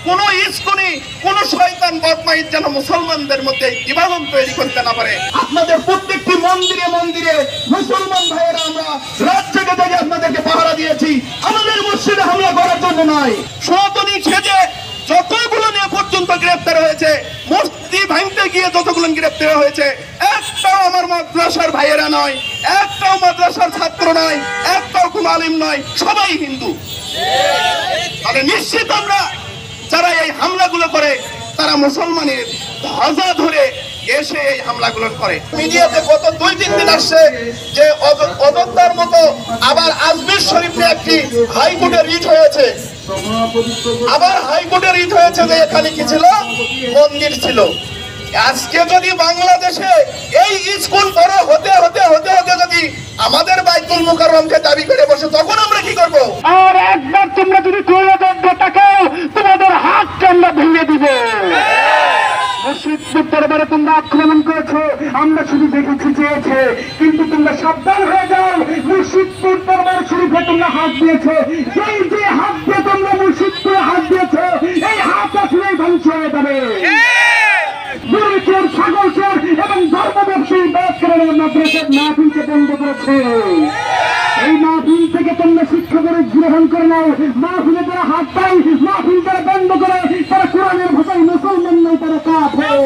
কোন ইস্কনি কোন শয়তান বদমাইশ যেন মুসলমানদের মধ্যে বিভাজন তৈরি করতে না পারে। আপনাদের প্রত্যেকটি মন্দিরে মন্দিরে মুসলমান ভাইয়েরা আমরা রাত জেগে জেগে আপনাদেরকে পাহারা দিয়েছি, আমাদের মসজিদে হামলা করার জন্য নয়। সনাতনী সেজে যতগুলো নিয়ে পর্যন্ত গ্রেফতার হয়েছে, মূর্তি ভাঙতে গিয়ে যতগুলো গ্রেফতার হয়েছে, একটাও আমার মাদ্রাসার ভাইয়েরা নয়, একটাও মাদ্রাসার ছাত্র নয়, একটাও কোন আলিম নয়, সবাই হিন্দু। তাহলে নিশ্চিত আমরা যারা এই হামলাগুলো করে তারা মুসলমানের ধ্বজা ধরে এসে এই হামলাগুলো করে। মিডিয়াতে গত 2-3 দিন আসছে যে অযোধ্যার মতো আবার আজমির শরীফে একটি হাইকোর্টের রিট হয়েছে, আবার হাইকোর্টের রিট হয়েছে যে এখানে কি ছিল, মন্দির ছিল। আজকে যদি বাংলাদেশে এই স্কুল বড় হতে হতে হতে হতে যদি আমাদের বাইতুল মুকাররমকে দাবি করে বসে, তখন আমরা কি করব? আর একবার তোমরা যদি কুয়াযোদ্ধাটাকে তোমাদের হাতকে আমরা ভেঙে দিব। মুর্শিদপুর দরবারে তোমরা আক্রমণ করেছো, আমরা শুধু দেখেছি চেয়েছে, কিন্তু তোমরা সাবধান হয়ে যাও। মুর্শিদপুর দরবার শরীফে তোমরা হাত দিয়েছো, যেই যে হাত দিয়ে তোমরা মুর্শিদপুরে হাত দিয়েছো, এই হাত আসলেই ধ্বংস হয়ে যাবে। চোর, ছাগল চোর এবং ধর্ম ব্যবসায়ী বাসকারণের মাদ্রাসার মাহফিলকে বন্ধ করেছে। এই মাহফিল থেকে তোমরা শিক্ষা করে গ্রহণ করে নাও। মাহফিলে তারা হাত পায়, মাহফিল তারা বন্ধ করে, তারা কোরআনের ভাষায় মুসলমান নয়, তারা কাফের।